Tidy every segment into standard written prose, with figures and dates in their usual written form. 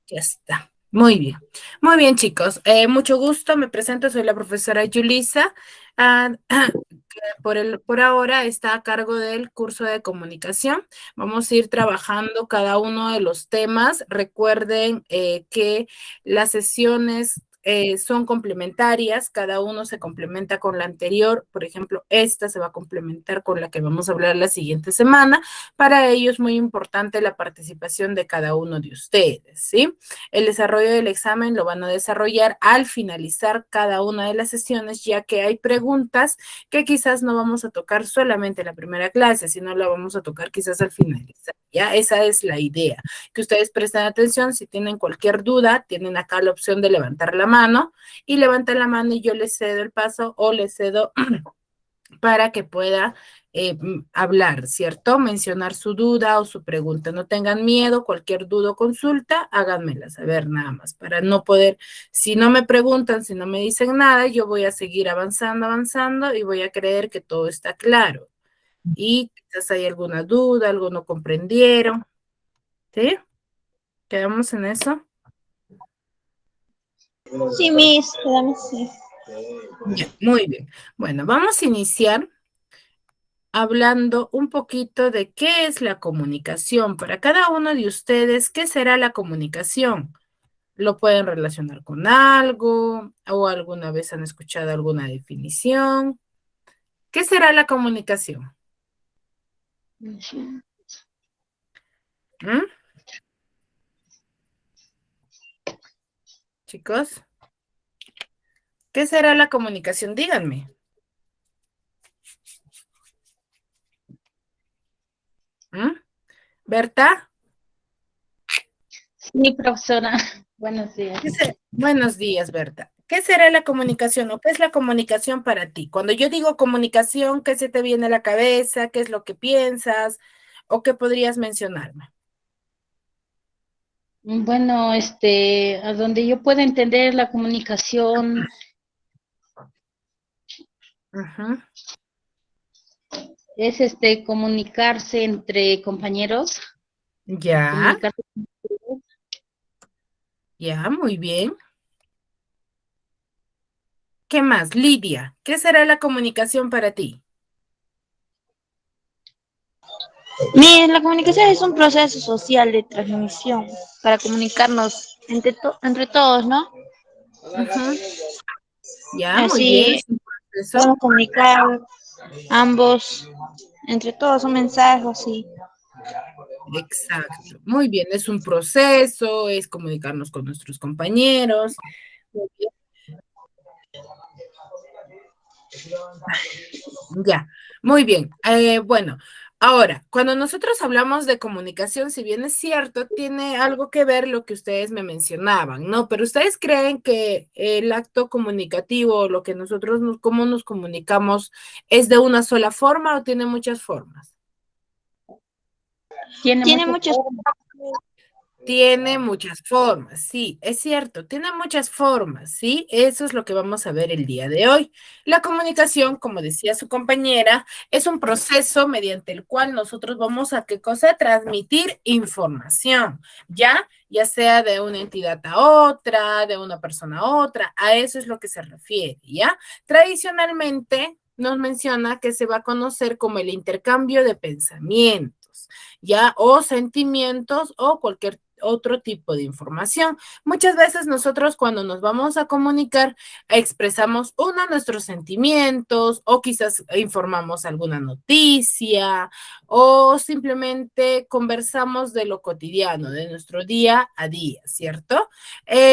Ya está. Muy bien. Muy bien, chicos. Mucho gusto. Me presento. Soy la profesora Yulisa. Ah, que por ahora está a cargo del curso de comunicación. Vamos a ir trabajando cada uno de los temas. Recuerden que las sesiones son complementarias. Cada uno se complementa con la anterior. Por ejemplo, esta se va a complementar con la que vamos a hablar la siguiente semana. Para ello es muy importante la participación de cada uno de ustedes, ¿sí? El desarrollo del examen lo van a desarrollar al finalizar cada una de las sesiones, ya que hay preguntas que quizás no vamos a tocar solamente en la primera clase, sino la vamos a tocar quizás al finalizar. Ya, esa es la idea. Que ustedes presten atención, si tienen cualquier duda, tienen acá la opción de levantar la mano y levantan la mano y yo les cedo el paso o les cedo para que pueda hablar, ¿cierto? Mencionar su duda o su pregunta. No tengan miedo, cualquier duda o consulta, háganmela saber nada más, para no poder, si no me preguntan, si no me dicen nada, yo voy a seguir avanzando, avanzando y voy a creer que todo está claro. Y quizás hay alguna duda, algo no comprendieron, ¿sí? ¿Quedamos en eso? Sí, Miss, quedamos sí. Ya, muy bien. Bueno, vamos a iniciar hablando un poquito de qué es la comunicación. Para cada uno de ustedes, ¿qué será la comunicación? ¿Lo pueden relacionar con algo o alguna vez han escuchado alguna definición? ¿Qué será la comunicación? ¿Mm? Chicos, ¿qué será la comunicación? Díganme. ¿Mm? ¿Berta? Sí, profesora. Buenos días. Buenos días, Berta. ¿Qué será la comunicación o qué es la comunicación para ti? Cuando yo digo comunicación, ¿qué se te viene a la cabeza? ¿Qué es lo que piensas? ¿O qué podrías mencionarme? Bueno, a donde yo puedo entender la comunicación Ujú. es comunicarse entre compañeros, Ya, comunicarse. ya, muy bien. ¿Qué más? Lidia, ¿qué será la comunicación para ti? Miren, la comunicación es un proceso social de transmisión para comunicarnos entre todos, ¿no? Ujú. Ya, muy bien, Así es un proceso. podemos comunicar ambos entre todos un mensaje así. Exacto. Muy bien, es un proceso, es comunicarnos con nuestros compañeros. Muy bien. Ya, muy bien. Bueno, ahora, cuando nosotros hablamos de comunicación, si bien es cierto, tiene algo que ver lo que ustedes me mencionaban, ¿no? Pero ustedes creen que el acto comunicativo, lo que nosotros, cómo nos comunicamos, ¿es de una sola forma o tiene muchas formas? Tiene Tiene muchas muchos. formas. Tiene muchas formas, sí, es cierto, tiene muchas formas, sí, eso es lo que vamos a ver el día de hoy. La comunicación, como decía su compañera, es un proceso mediante el cual nosotros vamos a, ¿qué cosa? Transmitir información, ¿ya? Ya sea de una entidad a otra, de una persona a otra, a eso es lo que se refiere, ¿ya? Tradicionalmente nos menciona que se va a conocer como el intercambio de pensamientos, ¿ya? O sentimientos o cualquier otro tipo de información. Muchas veces nosotros cuando nos vamos a comunicar expresamos nuestros sentimientos o quizás informamos alguna noticia o simplemente conversamos de lo cotidiano, de nuestro día a día, ¿cierto?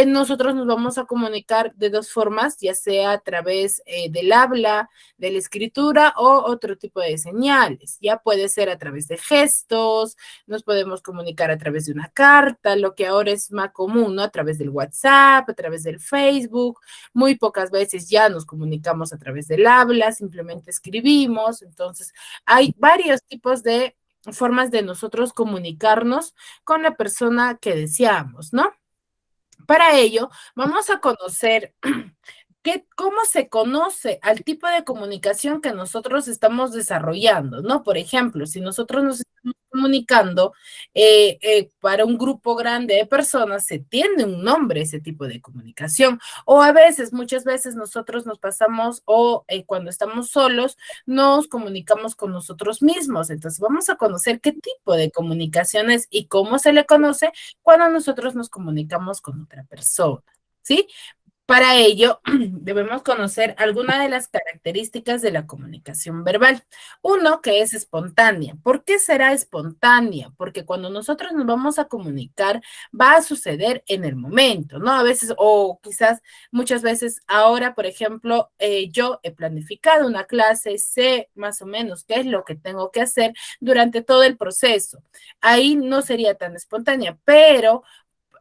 Nosotros nos vamos a comunicar de dos formas, ya sea a través del habla, de la escritura o otro tipo de señales. Ya puede ser a través de gestos, nos podemos comunicar a través de una carta, lo que ahora es más común, ¿no? A través del WhatsApp, a través del Facebook. Muy pocas veces ya nos comunicamos a través del habla, simplemente escribimos. Entonces, hay varios tipos de formas de nosotros comunicarnos con la persona que deseamos, ¿no? Para ello, vamos a conocer ¿Cómo se conoce al tipo de comunicación que nosotros estamos desarrollando, ¿no? Por ejemplo, si nosotros nos estamos comunicando para un grupo grande de personas, se tiene un nombre ese tipo de comunicación. O a veces, muchas veces nosotros nos pasamos o cuando estamos solos, nos comunicamos con nosotros mismos. Entonces, vamos a conocer qué tipo de comunicación es y cómo se le conoce cuando nosotros nos comunicamos con otra persona, ¿sí? Para ello, debemos conocer algunas de las características de la comunicación verbal. Uno, que es espontánea. ¿Por qué será espontánea? Porque cuando nosotros nos vamos a comunicar, va a suceder en el momento, ¿no? A veces, o quizás muchas veces, ahora, por ejemplo, yo he planificado una clase, sé más o menos qué es lo que tengo que hacer durante todo el proceso. Ahí no sería tan espontánea, pero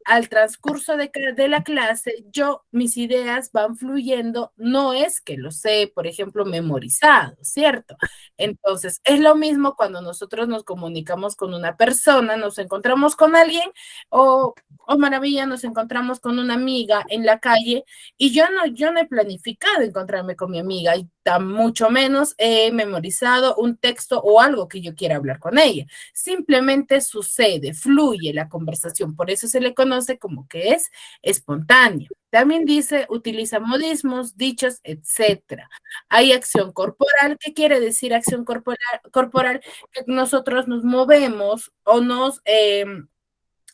al transcurso de la clase, mis ideas van fluyendo, no es que lo sé, por ejemplo, memorizado, ¿cierto? Entonces, es lo mismo cuando nosotros nos comunicamos con una persona, nos encontramos con alguien o maravilla, nos encontramos con una amiga en la calle y yo no he planificado encontrarme con mi amiga y tan mucho menos he memorizado un texto o algo que yo quiera hablar con ella. Simplemente sucede, fluye la conversación, por eso se le conoce como que es espontáneo. También dice, utiliza modismos, dichos, etcétera. Hay acción corporal. ¿Qué quiere decir acción corporal? Que nosotros nos movemos o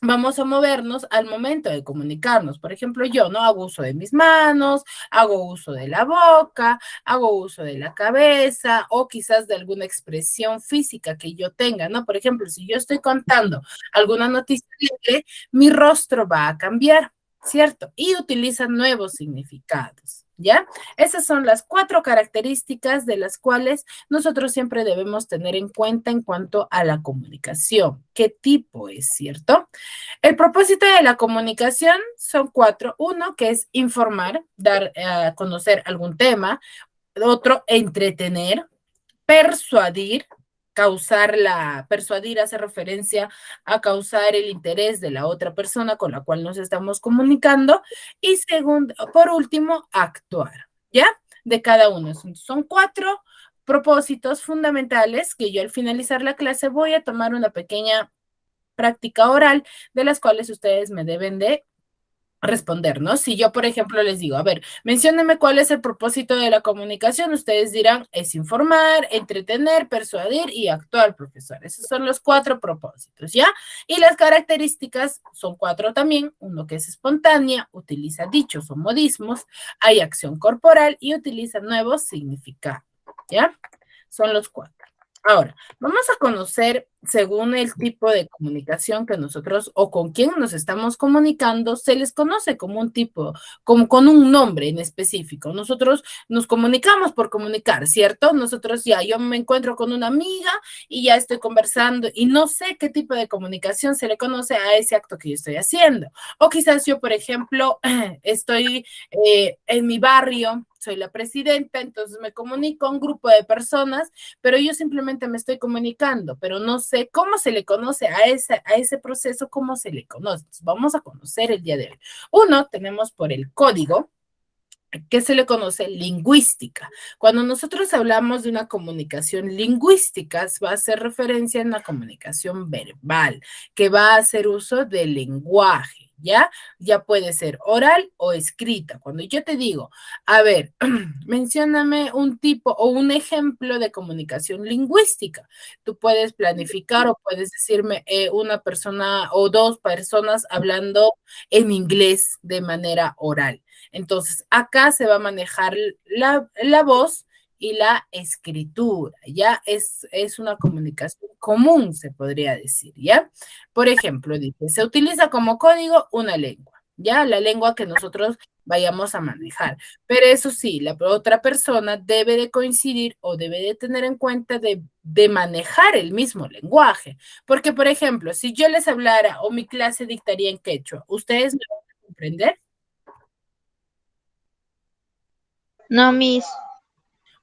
vamos a movernos al momento de comunicarnos. Por ejemplo, yo no hago uso de mis manos, hago uso de la boca, hago uso de la cabeza o quizás de alguna expresión física que yo tenga, ¿no? Por ejemplo, si yo estoy contando alguna noticia alegre, mi rostro va a cambiar, ¿cierto? Y utiliza nuevos significados. ¿Ya? Esas son las 4 características de las cuales nosotros siempre debemos tener en cuenta en cuanto a la comunicación. ¿Qué tipo es, cierto? El propósito de la comunicación son 4. Uno, que es informar, dar a conocer algún tema. Otro, entretener, persuadir, persuadir hace referencia a causar el interés de la otra persona con la cual nos estamos comunicando. Y segundo, por último, actuar, ¿ya? De cada uno. Son 4 propósitos fundamentales que yo al finalizar la clase voy a tomar una pequeña práctica oral de las cuales ustedes me deben de responder, ¿no? Si yo, por ejemplo, les digo, a ver, menciónenme cuál es el propósito de la comunicación, ustedes dirán, es informar, entretener, persuadir y actuar, profesor. Esos son los 4 propósitos, ¿ya? Y las características son 4 también, uno que es espontánea, utiliza dichos o modismos, hay acción corporal y utiliza nuevos significados, ¿ya? Son los 4. Ahora, vamos a conocer, según el tipo de comunicación que nosotros o con quién nos estamos comunicando, se les conoce como un tipo, como con un nombre en específico. Nosotros nos comunicamos por comunicar, ¿cierto? Nosotros ya, yo me encuentro con una amiga y ya estoy conversando y no sé qué tipo de comunicación se le conoce a ese acto que yo estoy haciendo. O quizás yo, por ejemplo, estoy en mi barrio, soy la presidenta, entonces me comunico a un grupo de personas, pero yo simplemente me estoy comunicando, pero no sé cómo se le conoce a ese proceso, cómo se le conoce. Entonces, vamos a conocer el día de hoy. Uno, tenemos por el código, que se le conoce lingüística. Cuando nosotros hablamos de una comunicación lingüística, va a hacer referencia a una comunicación verbal, que va a hacer uso del lenguaje. ¿Ya? Ya puede ser oral o escrita. Cuando yo te digo, a ver, mencióname un tipo o un ejemplo de comunicación lingüística. Tú puedes planificar o puedes decirme una persona o 2 personas hablando en inglés de manera oral. Entonces, acá se va a manejar la voz y la escritura, ¿ya? Es una comunicación común, se podría decir, ¿ya? Por ejemplo, dice, se utiliza como código una lengua, ¿ya? La lengua que nosotros vayamos a manejar. Pero eso sí, la otra persona debe de coincidir o debe de tener en cuenta de manejar el mismo lenguaje. Porque, por ejemplo, si yo les hablara o mi clase dictaría en quechua, ¿ustedes me van a comprender? No, Miss.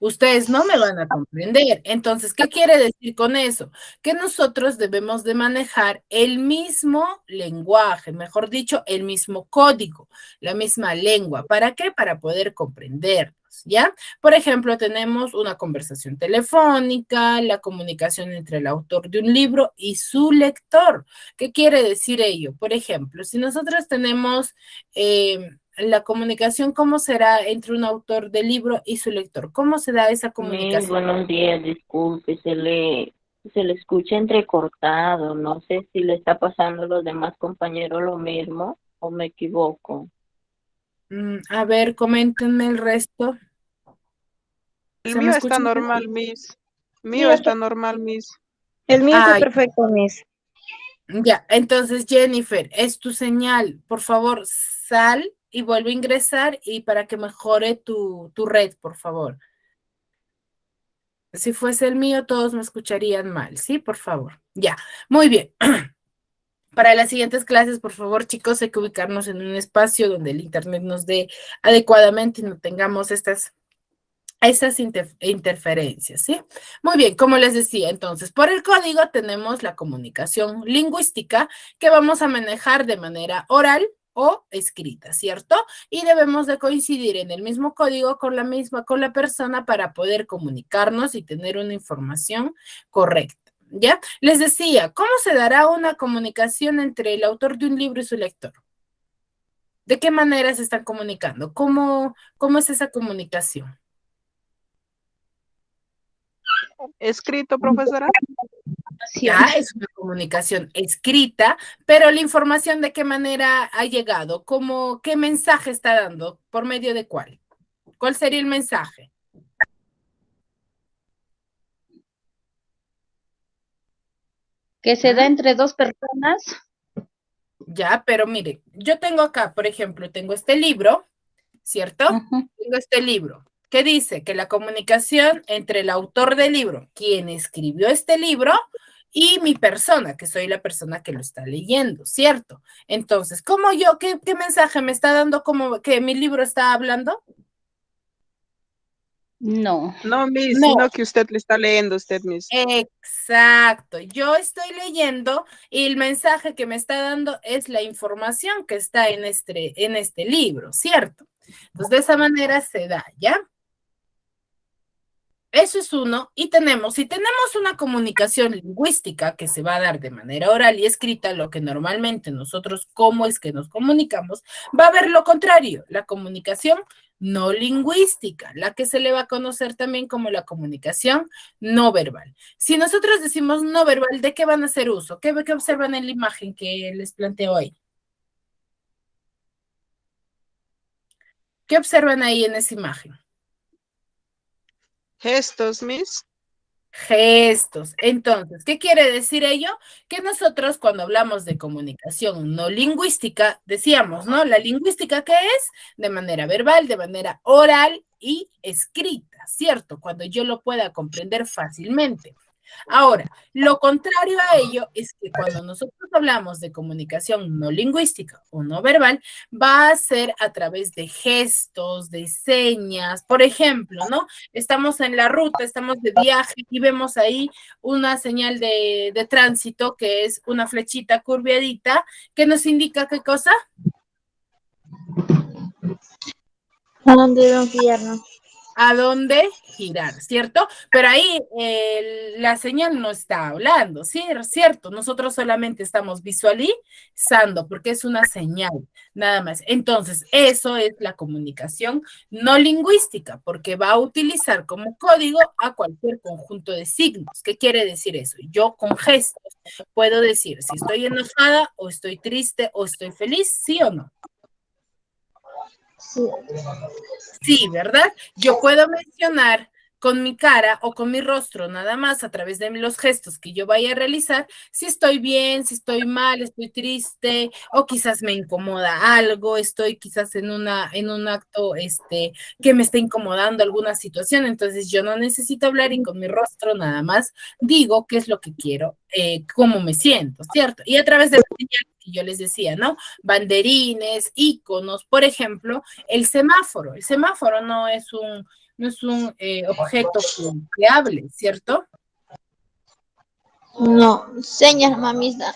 Ustedes no me van a comprender. Entonces, ¿qué quiere decir con eso? Que nosotros debemos de manejar el mismo lenguaje, mejor dicho, el mismo código, la misma lengua. ¿Para qué? Para poder comprendernos, ¿ya? Por ejemplo, tenemos una conversación telefónica, la comunicación entre el autor de un libro y su lector. ¿Qué quiere decir ello? Por ejemplo, si nosotros tenemos la comunicación, ¿cómo será entre un autor de libro y su lector? ¿Cómo se da esa Miss, comunicación? buenos días, disculpe, se le escucha entrecortado, no sé si le está pasando a los demás compañeros lo mismo o me equivoco. A ver, coméntenme el resto. El ¿Se me mío está escucha? normal, Miss. Sí, Mío está normal, Miss. el mío está Ay, perfecto, Miss. ya, entonces Jennifer, es tu señal. Por favor, sal y vuelve a ingresar y para que mejore tu red, por favor. Si fuese el mío, todos me escucharían mal, ¿sí? Por favor. Ya, muy bien. Para las siguientes clases, por favor, chicos, hay que ubicarnos en un espacio donde el internet nos dé adecuadamente y no tengamos estas interferencias, ¿sí? Muy bien, como les decía, entonces, por el código tenemos la comunicación lingüística que vamos a manejar de manera oral o escrita, ¿cierto? Y debemos de coincidir en el mismo código con la persona para poder comunicarnos y tener una información correcta. ¿Ya? Les decía, ¿cómo se dará una comunicación entre el autor de un libro y su lector? ¿De qué manera se están comunicando? ¿Cómo es esa comunicación? ¿Escrito, profesora? Ya es una comunicación escrita, pero la información de qué manera ha llegado, qué mensaje está dando, por medio de cuál. ¿Cuál sería el mensaje? Que se da entre dos personas. Ya, pero mire, yo tengo acá, por ejemplo, tengo este libro, ¿cierto? Tengo este libro que dice que la comunicación entre el autor del libro, quien escribió este libro, y mi persona, que soy la persona que lo está leyendo, ¿cierto? Entonces, qué mensaje me está dando como que mi libro está hablando? No. No, Miss, No, sino que usted le está leyendo, usted, Miss. exacto. Yo estoy leyendo y el mensaje que me está dando es la información que está en este libro, ¿cierto? Entonces, de esa manera se da, ¿ya? Eso es uno. Si tenemos una comunicación lingüística que se va a dar de manera oral y escrita, lo que normalmente nosotros, cómo es que nos comunicamos, va a haber lo contrario, la comunicación no lingüística, la que se le va a conocer también como la comunicación no verbal. Si nosotros decimos no verbal, ¿de qué van a hacer uso? ¿Qué observan en la imagen que les planteo ahí? ¿Qué observan ahí en esa imagen? Gestos, Miss. Gestos. Entonces, ¿qué quiere decir ello? Que nosotros cuando hablamos de comunicación no lingüística, decíamos, ¿no? La lingüística, ¿qué es? De manera verbal, de manera oral y escrita, ¿cierto? Cuando yo lo pueda comprender fácilmente. Ahora, lo contrario a ello es que cuando nosotros hablamos de comunicación no lingüística o no verbal, va a ser a través de gestos, de señas. Por ejemplo, ¿no? Estamos en la ruta, estamos de viaje y vemos ahí una señal de tránsito que es una flechita curviadita que nos indica qué cosa. ¿A dónde debemos guiarnos? A dónde girar, ¿cierto? Pero ahí la señal no está hablando, ¿sí? ¿Cierto? Nosotros solamente estamos visualizando porque es una señal, nada más. Entonces, eso es la comunicación no lingüística, porque va a utilizar como código a cualquier conjunto de signos. ¿Qué quiere decir eso? Yo con gestos puedo decir si estoy enojada o estoy triste o estoy feliz, ¿sí o no? Sí. Sí, ¿verdad? Yo puedo mencionar con mi cara o con mi rostro nada más a través de los gestos que yo vaya a realizar si estoy bien, si estoy mal, estoy triste o quizás me incomoda algo, estoy quizás en un acto que me está incomodando alguna situación, entonces yo no necesito hablar y con mi rostro nada más digo qué es lo que quiero, cómo me siento, ¿cierto? Y a través de las señales que yo les decía, ¿no? Banderines, iconos, por ejemplo, el semáforo no no es un objeto que hable, ¿cierto? No, señas, mamita.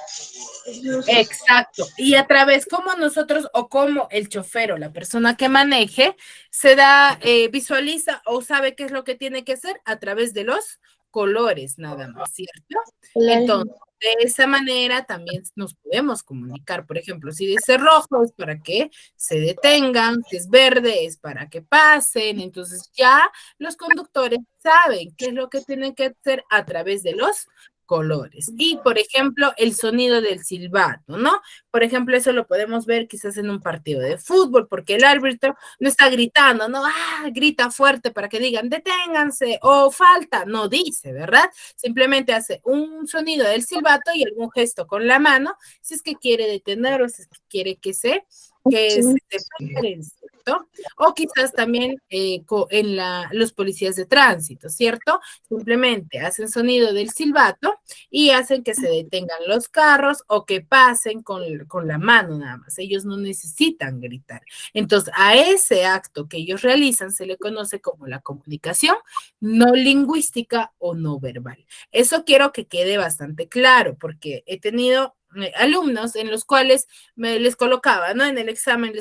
Exacto. Y a través, como nosotros o como el chofer o la persona que maneje, se da, visualiza o sabe qué es lo que tiene que hacer a través de los colores, nada más, ¿cierto? Entonces, de esa manera también nos podemos comunicar. Por ejemplo, si dice rojo es para que se detengan, si es verde es para que pasen. Entonces ya los conductores saben qué es lo que tienen que hacer a través de los colores. Y, por ejemplo, el sonido del silbato, ¿no? Por ejemplo, eso lo podemos ver quizás en un partido de fútbol, porque el árbitro no está gritando, ¿no? Grita fuerte para que digan, deténganse o falta, no dice, ¿verdad? Simplemente hace un sonido del silbato y algún gesto con la mano, si es que quiere detener o si es que quiere que se separen, ¿cierto? O quizás también en los policías de tránsito, ¿cierto? Simplemente hacen sonido del silbato y hacen que se detengan los carros o que pasen con la mano nada más. Ellos no necesitan gritar. Entonces, a ese acto que ellos realizan se le conoce como la comunicación no lingüística o no verbal. Eso quiero que quede bastante claro porque he tenido alumnos en los cuales les colocaba, ¿no? En el examen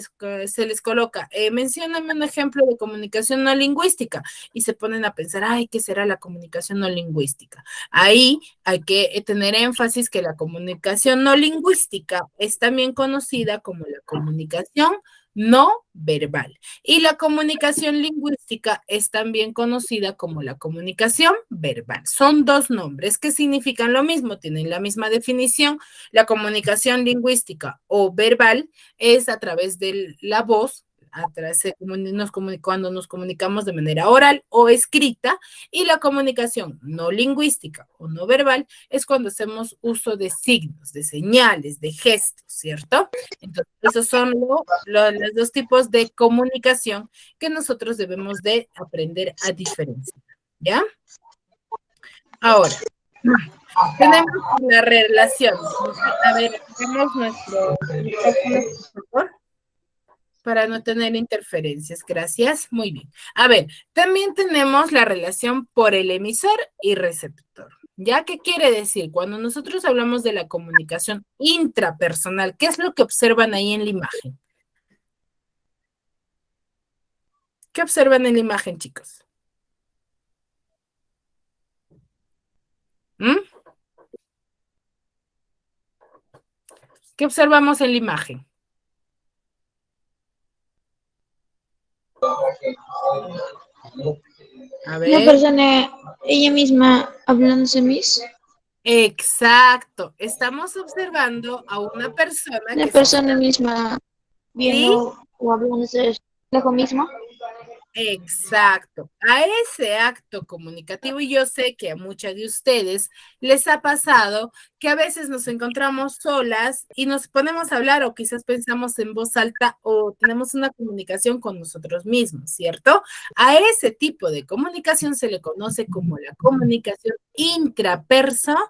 se les coloca, mencióname un ejemplo de comunicación no lingüística y se ponen a pensar, ay, ¿qué será la comunicación no lingüística? Ahí hay que tener énfasis que la comunicación no lingüística es también conocida como la comunicación no verbal. Y la comunicación lingüística es también conocida como la comunicación verbal. Son dos nombres que significan lo mismo, tienen la misma definición. La comunicación lingüística o verbal es a través de la voz, cuando nos comunicamos de manera oral o escrita, y la comunicación no lingüística o no verbal es cuando hacemos uso de signos, de señales, de gestos, ¿cierto? Entonces, esos son los dos tipos de comunicación que nosotros debemos de aprender a diferenciar, ¿ya? Ahora, tenemos la relación. A ver, tenemos nuestro micrófono, por favor, para no tener interferencias. Gracias. Muy bien. A ver, también tenemos la relación por el emisor y receptor. ¿Ya qué quiere decir? Cuando nosotros hablamos de la comunicación intrapersonal, ¿qué es lo que observan ahí en la imagen? ¿Qué observan en la imagen, chicos? ¿Mm? ¿Qué observamos en la imagen? A ver. Una persona, ella misma hablándose mis. Exacto. Estamos observando a una persona La que se persona está... misma ¿Sí? viendo o hablándose de lo mismo. Exacto, a ese acto comunicativo, y yo sé que a muchas de ustedes les ha pasado que a veces nos encontramos solas y nos ponemos a hablar o quizás pensamos en voz alta o tenemos una comunicación con nosotros mismos, ¿cierto? A ese tipo de comunicación se le conoce como la comunicación intrapersonal,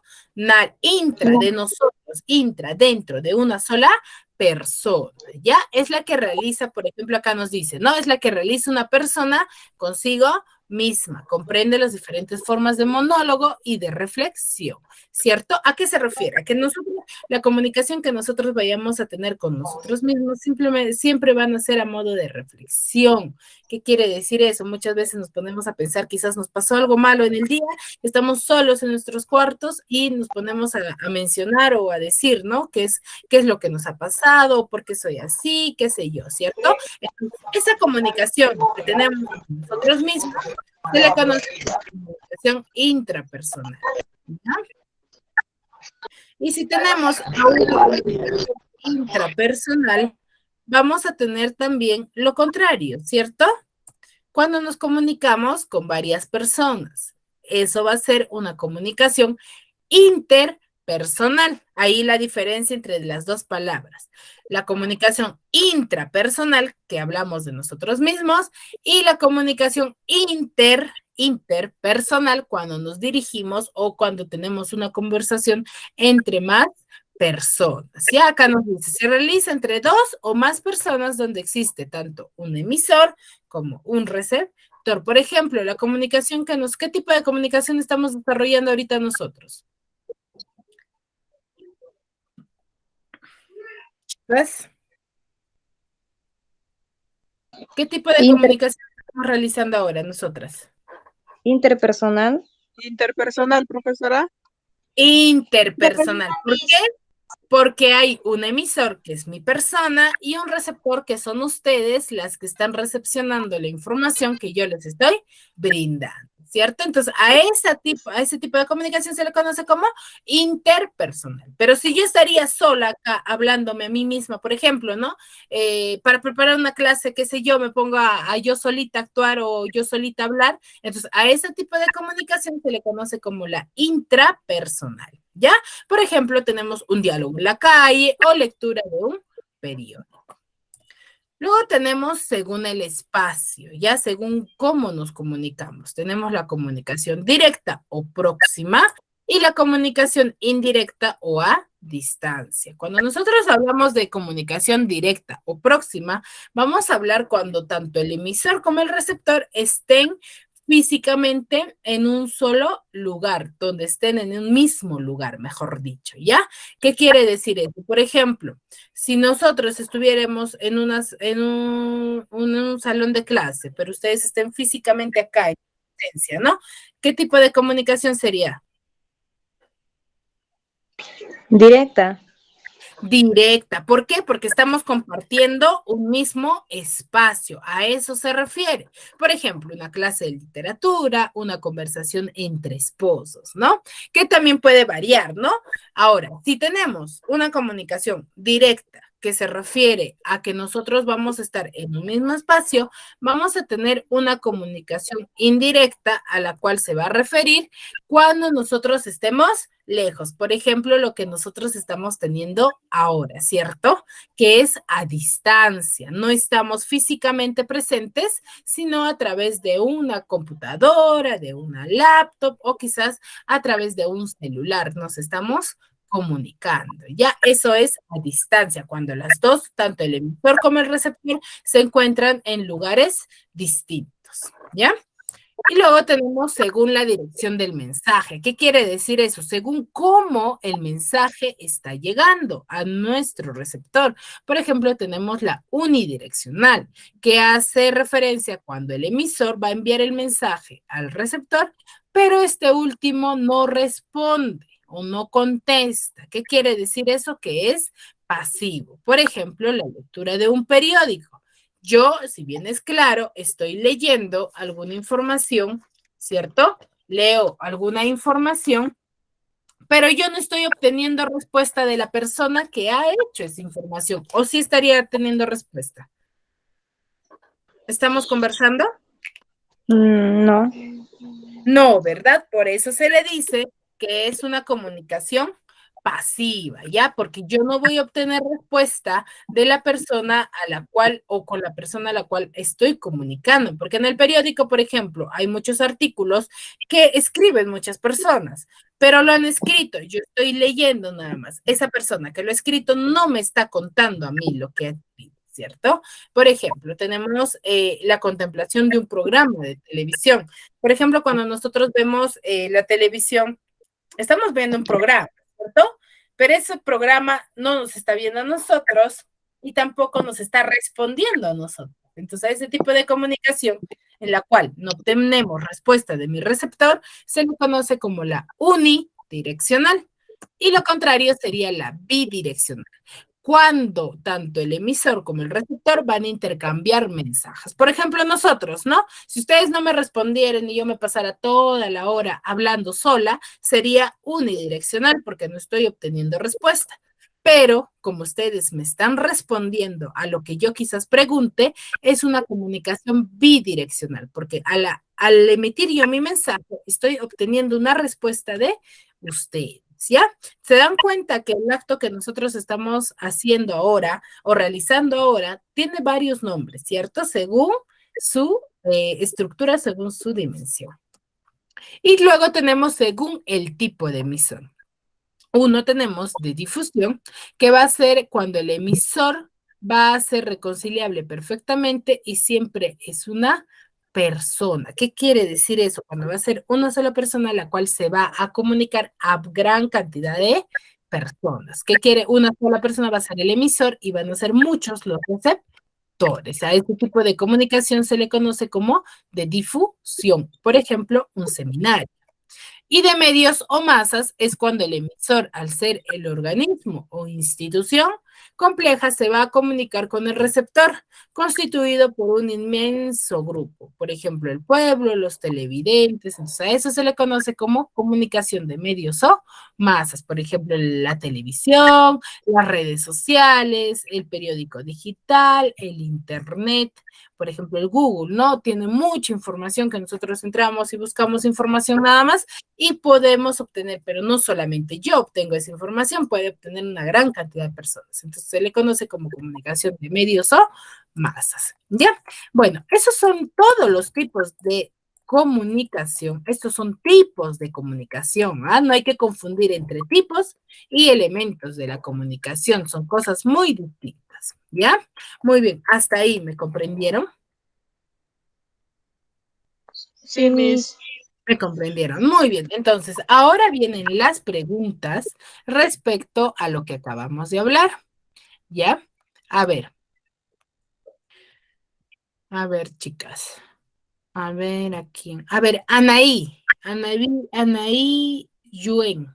intra de nosotros, intra dentro de una sola persona, ¿ya? Es la que realiza, por ejemplo, acá nos dice, ¿no? Es la que realiza una persona consigo misma, comprende las diferentes formas de monólogo y de reflexión, ¿cierto? ¿A qué se refiere? A que nosotros, la comunicación que nosotros vayamos a tener con nosotros mismos simplemente siempre van a ser a modo de reflexión. ¿Qué quiere decir eso? Muchas veces nos ponemos a pensar, quizás nos pasó algo malo en el día, estamos solos en nuestros cuartos y nos ponemos a mencionar o a decir, ¿no? ¿Qué es lo que nos ha pasado? ¿Por qué soy así? ¿Qué sé yo? ¿Cierto? Entonces, esa comunicación que tenemos con nosotros mismos se le conoce como comunicación intrapersonal, ¿ya? Y si tenemos una comunicación intrapersonal, vamos a tener también lo contrario, ¿cierto? Cuando nos comunicamos con varias personas. Eso va a ser una comunicación interpersonal. Ahí la diferencia entre las dos palabras. La comunicación intrapersonal, que hablamos de nosotros mismos, y la comunicación interpersonal, cuando nos dirigimos o cuando tenemos una conversación entre más personas. Ya acá nos dice, se realiza entre dos o más personas donde existe tanto un emisor como un receptor. receptor. Por ejemplo, la comunicación ¿qué tipo de comunicación estamos desarrollando ahorita nosotros? ¿Ves? ¿Qué tipo de comunicación estamos realizando ahora nosotras? Interpersonal. Interpersonal, profesora. Interpersonal. ¿Por qué? Porque hay un emisor, que es mi persona, y un receptor, que son ustedes, las que están recepcionando la información que yo les estoy brindando, ¿cierto? Entonces, a ese tipo de comunicación se le conoce como interpersonal. Pero si yo estaría sola acá hablándome a mí misma, por ejemplo, ¿no? Para preparar una clase, qué sé yo, me pongo a yo solita actuar o yo solita hablar, entonces a ese tipo de comunicación se le conoce como la intrapersonal, ¿ya? Por ejemplo, tenemos un diálogo en la calle o lectura de un periódico. Luego tenemos según el espacio, ya según cómo nos comunicamos. Tenemos la comunicación directa o próxima y la comunicación indirecta o a distancia. Cuando nosotros hablamos de comunicación directa o próxima, vamos a hablar cuando tanto el emisor como el receptor estén físicamente en un solo lugar, donde estén en un mismo lugar, mejor dicho, ¿ya? ¿Qué quiere decir eso? Por ejemplo, si nosotros estuviéramos en un salón de clase, pero ustedes estén físicamente acá en presencia, ¿no? ¿Qué tipo de comunicación sería? Directa. Directa. ¿Por qué? Porque estamos compartiendo un mismo espacio. A eso se refiere. Por ejemplo, una clase de literatura, una conversación entre esposos, ¿no? Que también puede variar, ¿no? Ahora, si tenemos una comunicación directa que se refiere a que nosotros vamos a estar en un mismo espacio, vamos a tener una comunicación indirecta a la cual se va a referir cuando nosotros estemos lejos. Por ejemplo, lo que nosotros estamos teniendo ahora, ¿cierto? Que es a distancia. No estamos físicamente presentes, sino a través de una computadora, de una laptop o quizás a través de un celular. Nos estamos comunicando. Ya eso es a distancia, cuando las dos, tanto el emisor como el receptor, se encuentran en lugares distintos. ¿Ya? Y luego tenemos según la dirección del mensaje. ¿Qué quiere decir eso? Según cómo el mensaje está llegando a nuestro receptor. Por ejemplo, tenemos la unidireccional, que hace referencia cuando el emisor va a enviar el mensaje al receptor, pero este último no responde o no contesta. ¿Qué quiere decir eso? Que es pasivo. Por ejemplo, la lectura de un periódico. Yo, si bien es claro, estoy leyendo alguna información, ¿cierto? Leo alguna información, pero yo no estoy obteniendo respuesta de la persona que ha hecho esa información. ¿O sí estaría teniendo respuesta? ¿Estamos conversando? No. No, ¿verdad? Por eso se le dice que es una comunicación pasiva, ¿ya? Porque yo no voy a obtener respuesta de la persona a la cual o con la persona a la cual estoy comunicando, porque en el periódico, por ejemplo, hay muchos artículos que escriben muchas personas, pero lo han escrito, yo estoy leyendo nada más. Esa persona que lo ha escrito no me está contando a mí lo que ha escrito, ¿cierto? Por ejemplo, tenemos la contemplación de un programa de televisión. Por ejemplo, cuando nosotros vemos la televisión, estamos viendo un programa, ¿cierto? Pero ese programa no nos está viendo a nosotros y tampoco nos está respondiendo a nosotros. Entonces, a ese tipo de comunicación en la cual no obtenemos respuesta de mi receptor, se le conoce como la unidireccional. Y lo contrario sería la bidireccional, cuando tanto el emisor como el receptor van a intercambiar mensajes. Por ejemplo, nosotros, ¿no? Si ustedes no me respondieran y yo me pasara toda la hora hablando sola, sería unidireccional porque no estoy obteniendo respuesta. Pero como ustedes me están respondiendo a lo que yo quizás pregunte, es una comunicación bidireccional, porque al emitir yo mi mensaje, estoy obteniendo una respuesta de ustedes. ¿Ya? Se dan cuenta que el acto que nosotros estamos haciendo ahora o realizando ahora tiene varios nombres, ¿cierto? Según su estructura, según su dimensión. Y luego tenemos según el tipo de emisor. Uno tenemos de difusión, que va a ser cuando el emisor va a ser reconciliable perfectamente y siempre es una persona. ¿Qué quiere decir eso? Cuando va a ser una sola persona la cual se va a comunicar a gran cantidad de personas. ¿Qué quiere? Una sola persona va a ser el emisor y van a ser muchos los receptores. A este tipo de comunicación se le conoce como de difusión. Por ejemplo, un seminario. Y de medios o masas es cuando el emisor, al ser el organismo o institución compleja, se va a comunicar con el receptor, constituido por un inmenso grupo. Por ejemplo, el pueblo, los televidentes. Entonces, a eso se le conoce como comunicación de medios o masas. Por ejemplo, la televisión, las redes sociales, el periódico digital, el internet. Por ejemplo, el Google, ¿no? Tiene mucha información que nosotros entramos y buscamos información nada más y podemos obtener, pero no solamente yo obtengo esa información, puede obtener una gran cantidad de personas. Entonces se le conoce como comunicación de medios o masas. ¿Ya? Bueno, esos son todos los tipos de comunicación. Estos son tipos de comunicación. ¿Ah? No hay que confundir entre tipos y elementos de la comunicación. Son cosas muy distintas. ¿Ya? Muy bien. Hasta ahí, ¿me comprendieron? Sí, Miss. Me comprendieron. Muy bien. Entonces, ahora vienen las preguntas respecto a lo que acabamos de hablar. ¿Ya? A ver, chicas. A ver, aquí. A ver, Anaí. Anaí Yuen.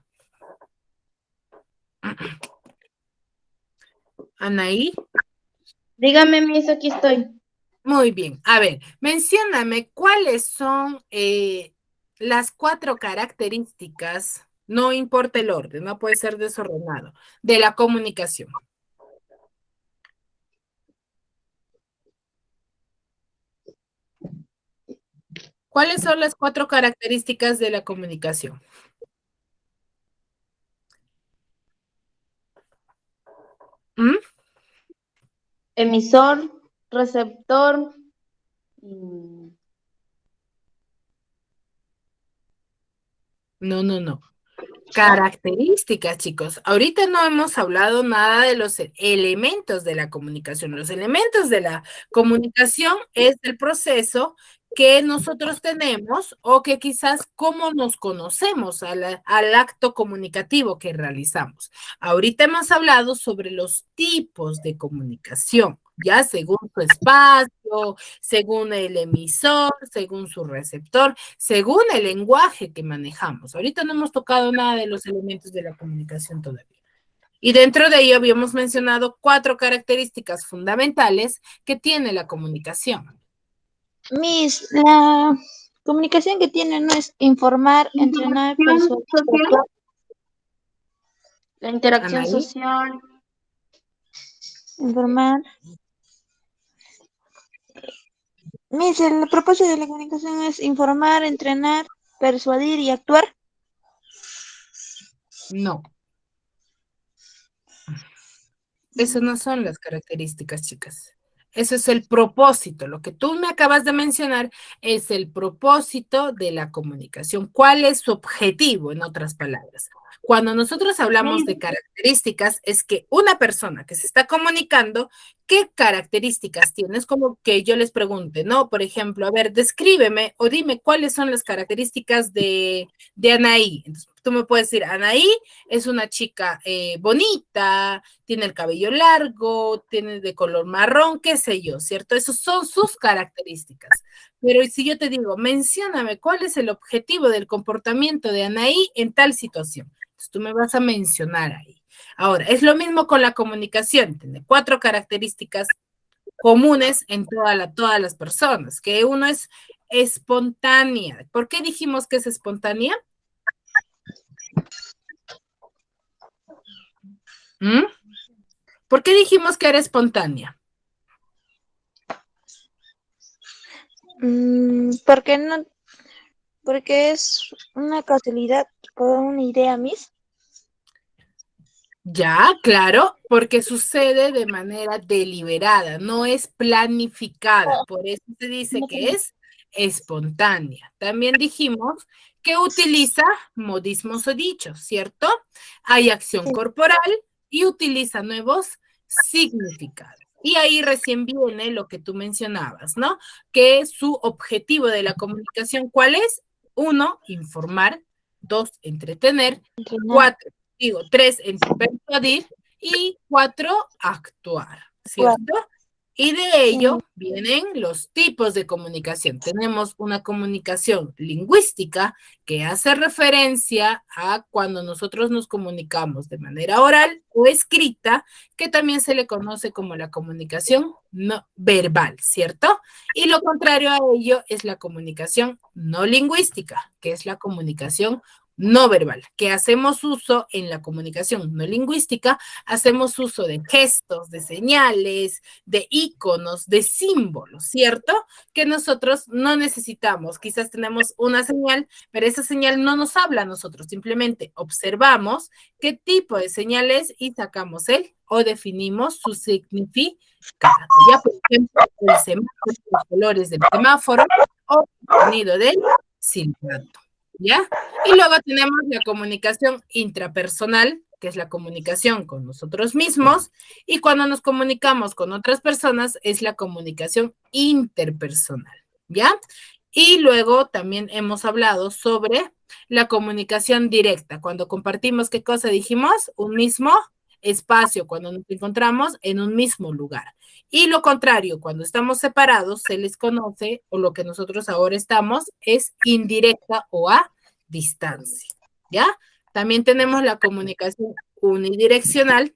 Anaí. Dígame, Miss, aquí estoy. Muy bien. A ver, mencióname cuáles son las 4 características, no importa el orden, no puede ser desordenado, de la comunicación. ¿Cuáles son las 4 características de la comunicación? ¿Mm? Emisor, receptor. No. Características, chicos. Ahorita no hemos hablado nada de los elementos de la comunicación. Los elementos de la comunicación es el proceso que nosotros tenemos o que quizás cómo nos conocemos al acto comunicativo que realizamos. Ahorita hemos hablado sobre los tipos de comunicación, ya según su espacio, según el emisor, según su receptor, según el lenguaje que manejamos. Ahorita no hemos tocado nada de los elementos de la comunicación todavía. Y dentro de ello habíamos mencionado 4 características fundamentales que tiene la comunicación. Miss, la comunicación que tiene no es informar, entrenar, persuadir, actuar. La interacción Anaí. social. Informar. Miss, el propósito de la comunicación es informar, entrenar, persuadir y actuar. No. Esas no son las características, chicas. Eso es el propósito. Lo que tú me acabas de mencionar es el propósito de la comunicación. ¿Cuál es su objetivo, en otras palabras? Cuando nosotros hablamos de características, es que una persona que se está comunicando, ¿qué características tiene? Es como que yo les pregunte, ¿no? Por ejemplo, a ver, descríbeme o dime cuáles son las características de Anaí. Entonces, tú me puedes decir, Anaí es una chica bonita, tiene el cabello largo, tiene de color marrón, qué sé yo, ¿cierto? Esas son sus características. Pero si yo te digo, mencióname cuál es el objetivo del comportamiento de Anaí en tal situación. Entonces tú me vas a mencionar ahí. Ahora, es lo mismo con la comunicación, tiene 4 características comunes en todas las personas, que uno es espontánea. ¿Por qué dijimos que es espontánea? ¿Por qué dijimos que era espontánea? Porque no, porque es una casualidad o una idea, Miss. Ya, claro, porque sucede de manera deliberada, no es planificada, por eso se dice que es espontánea. También dijimos que utiliza modismos o dichos, ¿cierto? Hay acción corporal y utiliza nuevos significados. Y ahí recién viene lo que tú mencionabas, ¿no? Que su objetivo de la comunicación, ¿cuál es? 1, informar. 2, entretener. 4, digo, 3, persuadir. Y 4, actuar, ¿cierto? Y de ello vienen los tipos de comunicación. Tenemos una comunicación lingüística que hace referencia a cuando nosotros nos comunicamos de manera oral o escrita, que también se le conoce como la comunicación no verbal, ¿cierto? Y lo contrario a ello es la comunicación no lingüística, que es la comunicación no verbal, que hacemos uso en la comunicación no lingüística, hacemos uso de gestos, de señales, de iconos, de símbolos, ¿cierto? Que nosotros no necesitamos. Quizás tenemos una señal, pero esa señal no nos habla a nosotros, simplemente observamos qué tipo de señal es y sacamos él o definimos su significado. Ya, por ejemplo, el semáforo, los colores del semáforo o el sonido del silbato, ¿ya? Y luego tenemos la comunicación intrapersonal, que es la comunicación con nosotros mismos, y cuando nos comunicamos con otras personas es la comunicación interpersonal, ¿ya? Y luego también hemos hablado sobre la comunicación directa, cuando compartimos, ¿qué cosa dijimos? Un mismo espacio, cuando nos encontramos en un mismo lugar. Y lo contrario, cuando estamos separados, se les conoce, o lo que nosotros ahora estamos, es indirecta o a distancia, ¿ya? También tenemos la comunicación unidireccional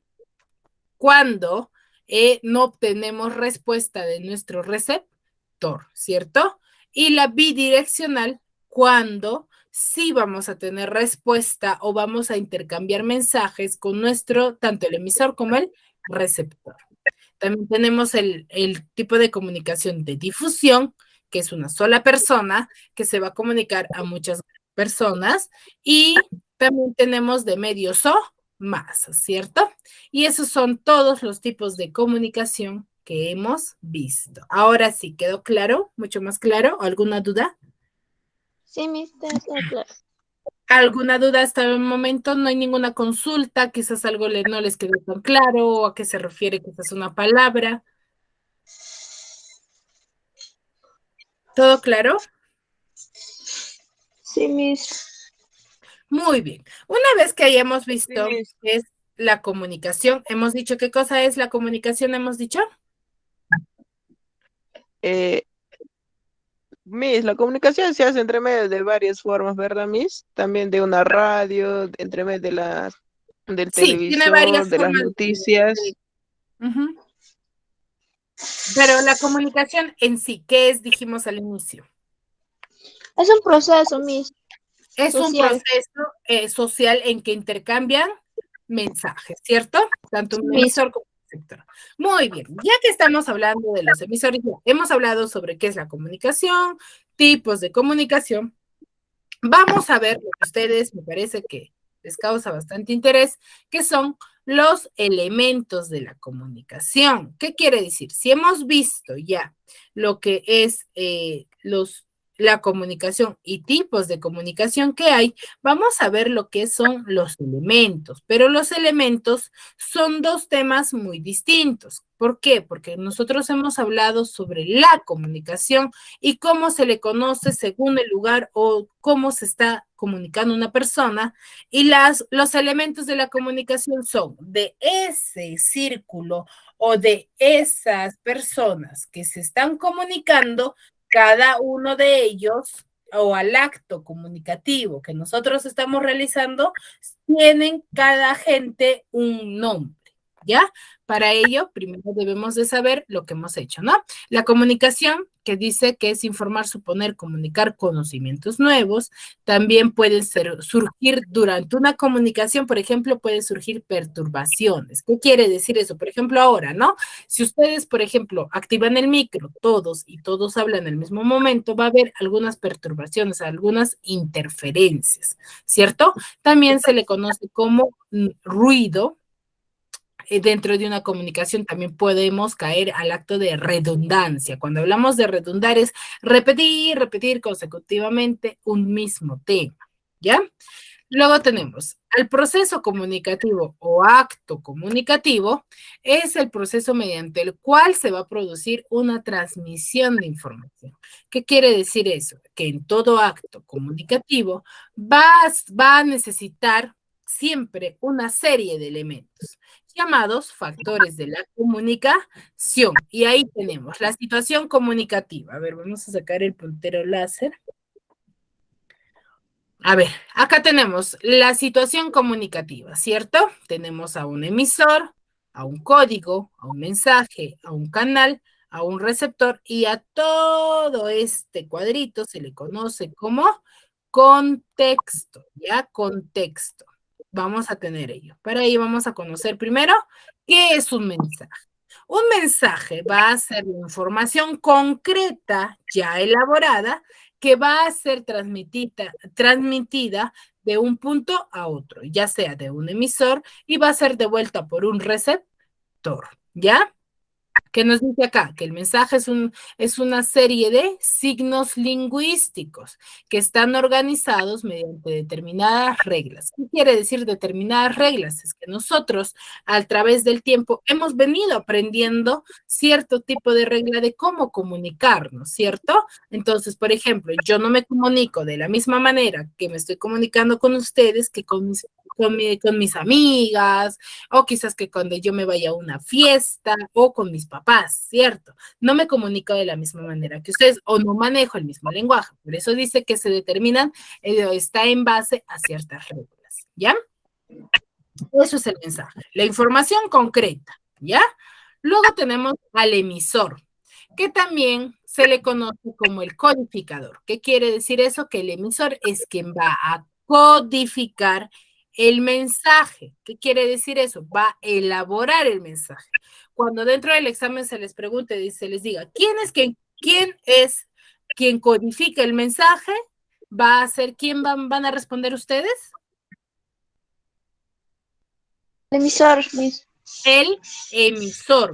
cuando no obtenemos respuesta de nuestro receptor, ¿cierto? Y la bidireccional cuando sí vamos a tener respuesta o vamos a intercambiar mensajes con nuestro, tanto el emisor como el receptor. También tenemos el tipo de comunicación de difusión, que es una sola persona que se va a comunicar a muchas personas, y también tenemos de medios o masas, ¿cierto? Y esos son todos los tipos de comunicación que hemos visto. Ahora sí, ¿quedó claro? ¿Mucho más claro? ¿Alguna duda? Sí, mister, está claro. ¿Alguna duda hasta el momento? ¿No hay ninguna consulta? Quizás algo no les quedó tan claro, o a qué se refiere quizás una palabra. ¿Todo claro? Sí, miss. Muy bien. Una vez que hayamos visto Sí, miss. qué es la comunicación, hemos dicho qué cosa es la comunicación, hemos dicho. Miss, la comunicación se hace entre medio de varias formas, ¿verdad, Miss? También de una radio, entre medio de del Sí, tiene televisor, varias de las formas noticias. Ujú. Pero la comunicación en sí, ¿qué es? Dijimos al inicio. Es un proceso, miss. Es un Social. proceso social en que intercambian mensajes, ¿cierto? Tanto un Sí, emisor como un receptor. Muy bien, ya que estamos hablando de los emisores, ya hemos hablado sobre qué es la comunicación, tipos de comunicación. Vamos a ver lo que a ustedes me parece que les causa bastante interés, que son los elementos de la comunicación. ¿Qué quiere decir? Si hemos visto ya lo que es la comunicación y tipos de comunicación que hay, vamos a ver lo que son los elementos, pero los elementos son dos temas muy distintos. ¿Por qué? Porque nosotros hemos hablado sobre la comunicación y cómo se le conoce según el lugar o cómo se está comunicando una persona, y los elementos de la comunicación son de ese círculo o de esas personas que se están comunicando, cada uno de ellos o al acto comunicativo que nosotros estamos realizando, tienen cada agente un nombre, ¿ya? Para ello, primero debemos de saber lo que hemos hecho, ¿no? La comunicación, que dice que es informar, suponer, comunicar conocimientos nuevos, también pueden surgir durante una comunicación, por ejemplo, puede surgir perturbaciones. ¿Qué quiere decir eso? Por ejemplo, ahora, ¿no? Si ustedes, por ejemplo, activan el micro, todos, y todos hablan al mismo momento, va a haber algunas perturbaciones, algunas interferencias, ¿cierto? También se le conoce como ruido. Dentro de una comunicación también podemos caer al acto de redundancia. Cuando hablamos de redundar es repetir consecutivamente un mismo tema, ¿ya? Luego tenemos el proceso comunicativo o acto comunicativo, es el proceso mediante el cual se va a producir una transmisión de información. ¿Qué quiere decir eso? Que en todo acto comunicativo va a necesitar siempre una serie de elementos llamados factores de la comunicación. Y ahí tenemos la situación comunicativa. A ver, vamos a sacar el puntero láser. A ver, acá tenemos la situación comunicativa, ¿cierto? Tenemos a un emisor, a un código, a un mensaje, a un canal, a un receptor y a todo este cuadrito se le conoce como contexto, ¿ya? Contexto. Vamos a tener ello. Para ello vamos a conocer primero qué es un mensaje. Un mensaje va a ser la información concreta, ya elaborada, que va a ser transmitida de un punto a otro, ya sea de un emisor y va a ser devuelta por un receptor, ¿ya? ¿Qué nos dice acá? Que el mensaje es una serie de signos lingüísticos que están organizados mediante determinadas reglas. ¿Qué quiere decir determinadas reglas? Es que nosotros, a través del tiempo, hemos venido aprendiendo cierto tipo de regla de cómo comunicarnos, ¿cierto? Entonces, por ejemplo, yo no me comunico de la misma manera que me estoy comunicando con ustedes que con mis amigas, o quizás que cuando yo me vaya a una fiesta, o con mis papás, ¿cierto? No me comunico de la misma manera que ustedes, o no manejo el mismo lenguaje. Por eso dice que se determinan, está en base a ciertas reglas, ¿ya? Eso es el mensaje, la información concreta, ¿ya? Luego tenemos al emisor, que también se le conoce como el codificador. ¿Qué quiere decir eso? Que el emisor es quien va a codificar el mensaje. ¿Qué quiere decir eso? Va a elaborar el mensaje. Cuando dentro del examen se les pregunte y se les diga, ¿quién es quien codifica el mensaje? ¿Va a ser quién van a responder ustedes? El emisor, Miss. El emisor.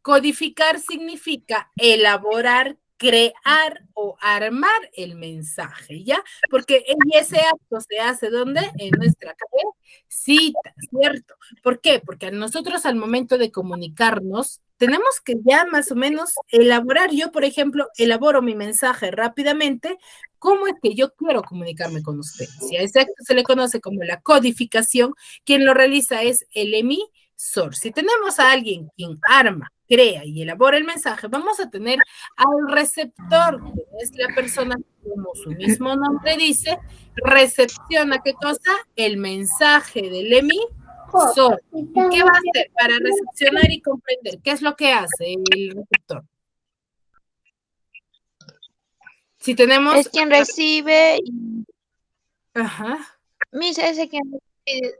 Codificar significa elaborar, crear o armar el mensaje, ¿ya? Porque ese acto se hace ¿dónde? En nuestra cabecita, ¿cierto? ¿Por qué? Porque nosotros al momento de comunicarnos tenemos que ya más o menos elaborar. Yo, por ejemplo, elaboro mi mensaje rápidamente. ¿Cómo es que yo quiero comunicarme con ustedes? Y a ese acto se le conoce como la codificación. Quien lo realiza es el emisor. Si tenemos a alguien quien arma, crea y elabora el mensaje, vamos a tener al receptor, que es la persona, como su mismo nombre dice, recepciona, ¿qué cosa? El mensaje del emisor. ¿Y qué va a hacer para recepcionar y comprender? ¿Qué es lo que hace el receptor? Si tenemos... Es quien recibe y... Ajá. Miss, es quien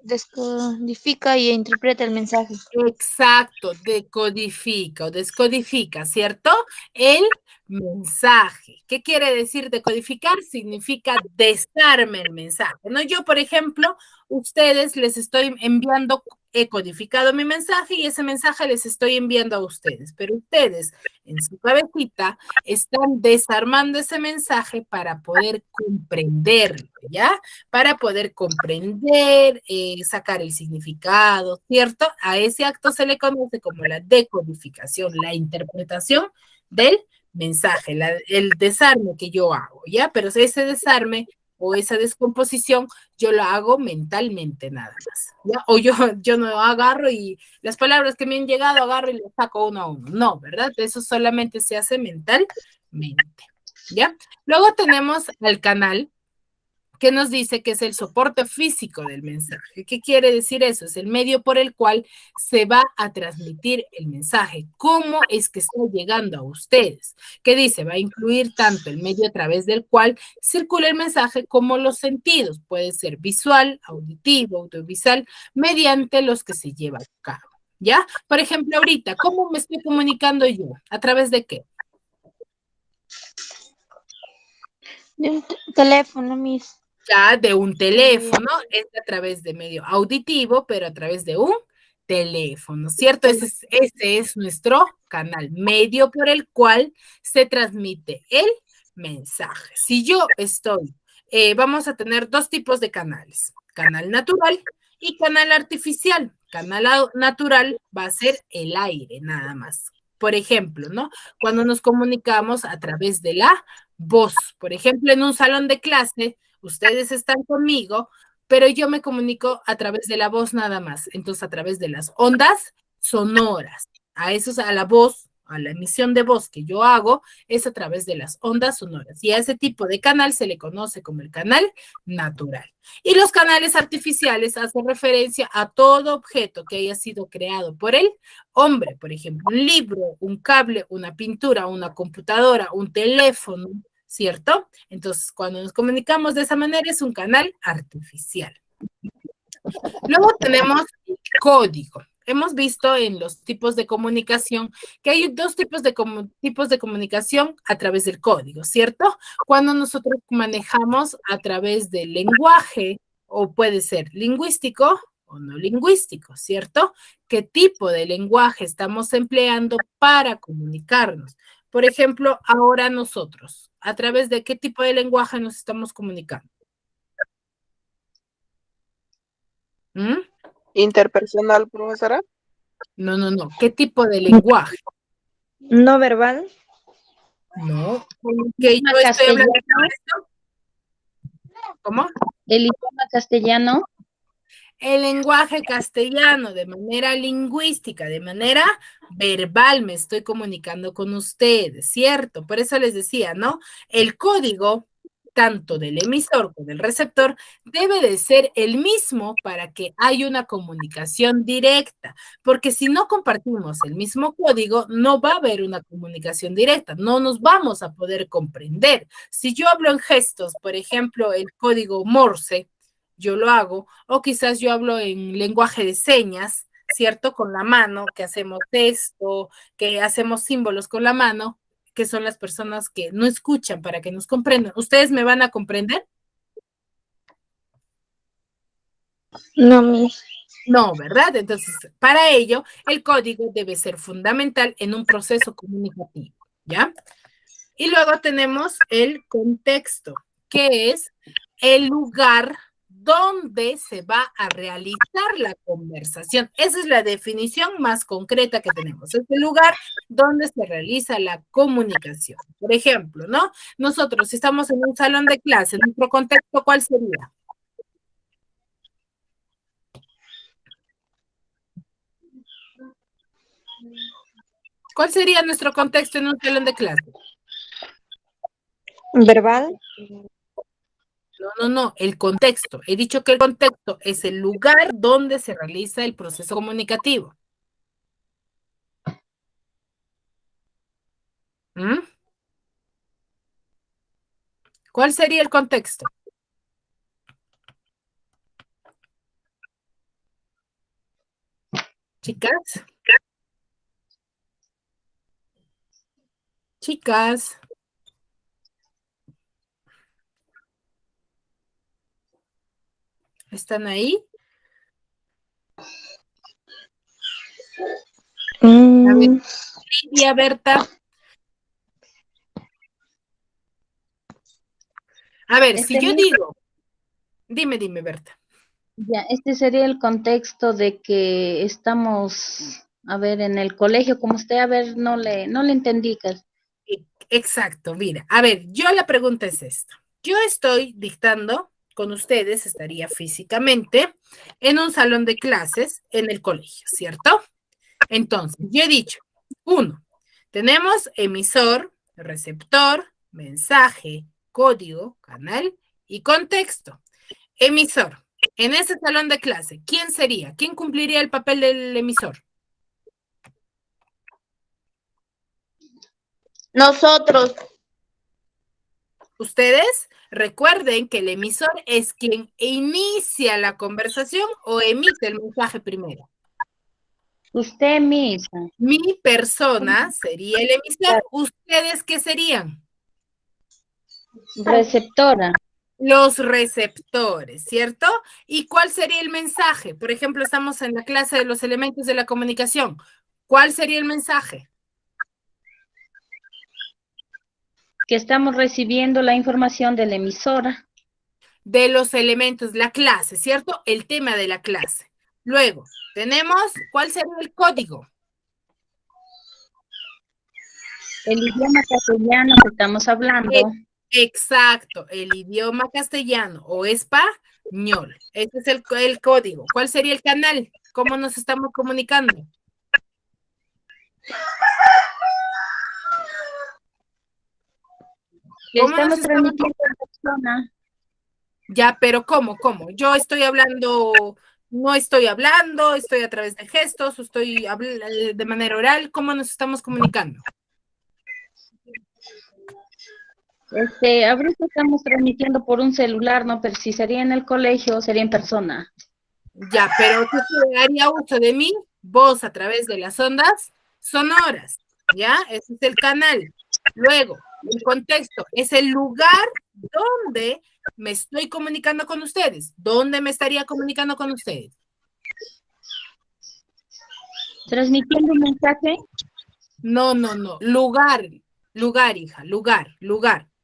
descodifica y interpreta el mensaje. Exacto, decodifica o descodifica, ¿cierto? El mensaje. ¿Qué quiere decir decodificar? Significa desarme el mensaje, ¿no? Yo, por ejemplo, ustedes les estoy enviando, he codificado mi mensaje y ese mensaje les estoy enviando a ustedes, pero ustedes en su cabecita están desarmando ese mensaje para poder comprenderlo, ¿ya? Para poder comprender, sacar el significado, ¿cierto? A ese acto se le conoce como la decodificación, la interpretación del mensaje, el desarme que yo hago, ¿ya? Pero ese desarme o esa descomposición yo lo hago mentalmente nada más, ¿ya? O yo no agarro y las palabras que me han llegado agarro y las saco uno a uno, no, ¿verdad? Eso solamente se hace mentalmente, ¿ya? Luego tenemos al canal, que nos dice que es el soporte físico del mensaje. ¿Qué quiere decir eso? Es el medio por el cual se va a transmitir el mensaje. ¿Cómo es que está llegando a ustedes? ¿Qué dice? Va a incluir tanto el medio a través del cual circula el mensaje como los sentidos. Puede ser visual, auditivo, audiovisual, mediante los que se lleva a cabo. ¿Ya? Por ejemplo, ahorita, ¿cómo me estoy comunicando yo? ¿A través de qué? De un teléfono, Miss. Ya, de un teléfono, es a través de medio auditivo, pero a través de un teléfono, ¿cierto? Ese es nuestro canal, medio por el cual se transmite el mensaje. Si yo estoy vamos a tener dos tipos de canales, canal natural y canal artificial. Canal natural va a ser el aire, nada más. Por ejemplo, ¿no? Cuando nos comunicamos a través de la voz. Por ejemplo, en un salón de clase, ustedes están conmigo, pero yo me comunico a través de la voz nada más. Entonces, a través de las ondas sonoras. A la voz, a la emisión de voz que yo hago, es a través de las ondas sonoras. Y a ese tipo de canal se le conoce como el canal natural. Y los canales artificiales hacen referencia a todo objeto que haya sido creado por el hombre. Por ejemplo, un libro, un cable, una pintura, una computadora, un teléfono, ¿cierto? Entonces, cuando nos comunicamos de esa manera, es un canal artificial. Luego tenemos código. Hemos visto en los tipos de comunicación que hay dos tipos de comunicación a través del código, ¿cierto? Cuando nosotros manejamos a través del lenguaje, o puede ser lingüístico o no lingüístico, ¿cierto? ¿Qué tipo de lenguaje estamos empleando para comunicarnos? Por ejemplo, ahora nosotros, ¿a través de qué tipo de lenguaje nos estamos comunicando? ¿Mm? Interpersonal, profesora. No, no, no. ¿Qué tipo de lenguaje? No verbal. No. Que yo estoy hablando de esto. ¿Cómo? El idioma castellano. El lenguaje castellano, de manera lingüística, de manera verbal, me estoy comunicando con ustedes, ¿cierto? Por eso les decía, ¿no? El código, tanto del emisor como del receptor, debe de ser el mismo para que haya una comunicación directa, porque si no compartimos el mismo código, no va a haber una comunicación directa, no nos vamos a poder comprender. Si yo hablo en gestos, por ejemplo, el código Morse, yo lo hago, o quizás yo hablo en lenguaje de señas, ¿cierto? Con la mano, que hacemos esto, que hacemos símbolos con la mano, que son las personas que no escuchan para que nos comprendan. ¿Ustedes me van a comprender? No, Miss. No, ¿verdad? Entonces, para ello, el código debe ser fundamental en un proceso comunicativo, ¿ya? Y luego tenemos el contexto, que es el lugar donde se va a realizar la conversación. Esa es la definición más concreta que tenemos. Es el lugar donde se realiza la comunicación. Por ejemplo, ¿no? Nosotros, si estamos en un salón de clase, nuestro contexto, ¿cuál sería? ¿Cuál sería nuestro contexto en un salón de clase? Verbal. No, no, no, el contexto. He dicho que el contexto es el lugar donde se realiza el proceso comunicativo. ¿Mm? ¿Cuál sería el contexto? Chicas. Chicas. ¿Están ahí? A ver, Lidia, Berta. A ver, si yo digo, dime, Berta. Ya, este sería el contexto de que estamos, a ver, en el colegio, como usted, a ver, no le entendí. Exacto, mira, a ver, yo la pregunta es esto. Yo estoy dictando con ustedes, estaría físicamente en un salón de clases en el colegio, ¿cierto? Entonces, yo he dicho, 1, tenemos emisor, receptor, mensaje, código, canal y contexto. Emisor, en ese salón de clase, ¿quién sería? ¿Quién cumpliría el papel del emisor? Nosotros. Ustedes recuerden que el emisor es quien inicia la conversación o emite el mensaje primero. Usted misma. Mi persona sería el emisor. ¿Ustedes qué serían? Receptora. Los receptores, ¿cierto? ¿Y cuál sería el mensaje? Por ejemplo, estamos en la clase de los elementos de la comunicación. ¿Cuál sería el mensaje? Que estamos recibiendo la información de la emisora. de los elementos, la clase, ¿cierto? El tema de la clase. Luego, tenemos, ¿cuál sería el código? El idioma castellano que estamos hablando. Exacto, el idioma castellano o español. Ese es el código. ¿Cuál sería el canal? ¿Cómo nos estamos comunicando? ¿Cómo nos Estamos transmitiendo en persona. Ya, pero ¿cómo? Yo estoy hablando, no estoy hablando, estoy a través de gestos, o estoy de manera oral. ¿Cómo nos estamos comunicando? Ahorita estamos transmitiendo por un celular, ¿no? Pero si sería en el colegio, sería en persona. Ya, pero ¿qué se haría uso de mi voz a través de las ondas sonoras? ¿Ya? Ese es el canal. Luego, el contexto es el lugar donde me estoy comunicando con ustedes. ¿Dónde me estaría comunicando con ustedes? ¿Transmitiendo un mensaje? No. Lugar, hija, lugar.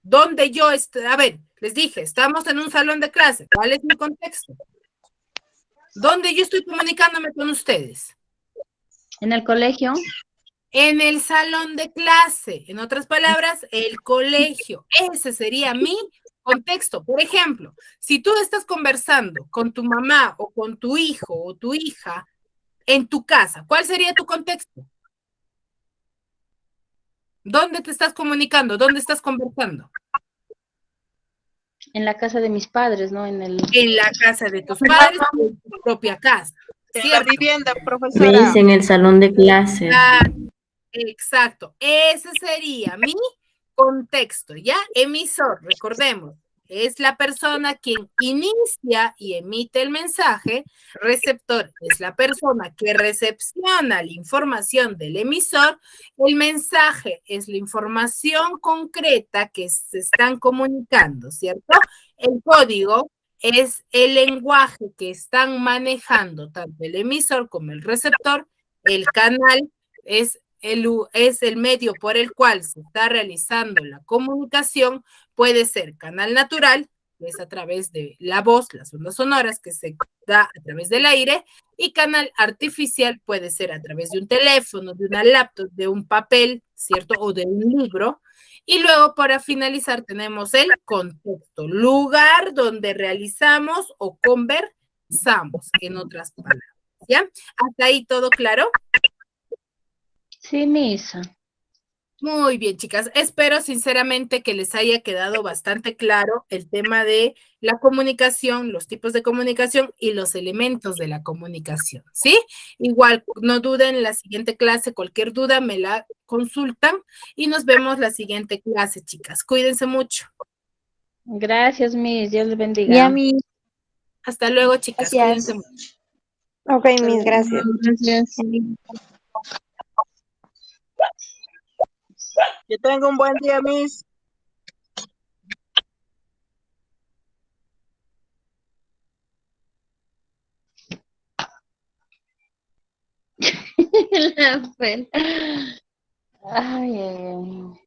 ¿Dónde yo estoy? A ver, les dije, estamos en un salón de clase. ¿Cuál es mi contexto? ¿Dónde yo estoy comunicándome con ustedes? ¿En el colegio? En el salón de clase. En otras palabras, el colegio. Ese sería mi contexto. Por ejemplo, si tú estás conversando con tu mamá o con tu hijo o tu hija en tu casa, ¿cuál sería tu contexto? ¿Dónde te estás comunicando? ¿Dónde estás conversando? En la casa de mis padres, ¿no? En la casa de tus padres o en tu propia casa. En la vivienda, Me profesora. dice en el salón de clases. Exacto. Ese sería mi contexto, ¿ya? Emisor, recordemos, es la persona quien inicia y emite el mensaje. Receptor es la persona que recepciona la información del emisor. El mensaje es la información concreta que se están comunicando, ¿cierto? El código es el lenguaje que están manejando tanto el emisor como el receptor. El canal es el medio por el cual se está realizando la comunicación. Puede ser canal natural, que es a través de la voz, las ondas sonoras que se da a través del aire, y canal artificial puede ser a través de un teléfono, de una laptop, de un papel, ¿cierto? O de un libro. Y luego, para finalizar, tenemos el contexto, lugar donde realizamos o conversamos, en otras palabras, ¿ya? ¿Hasta ahí todo claro? Sí, misa. Muy bien, chicas. Espero sinceramente que les haya quedado bastante claro el tema de la comunicación, los tipos de comunicación y los elementos de la comunicación, ¿sí? Igual, no duden en la siguiente clase, cualquier duda me la consultan y nos vemos la siguiente clase, chicas. Cuídense mucho. Gracias, Miss. Dios les bendiga. Ya, Miss. Hasta luego, chicas. Gracias. Cuídense mucho. Ok, Miss, gracias. Gracias. Que tenga un buen día, Miss. La fel- Ay, ay, ay.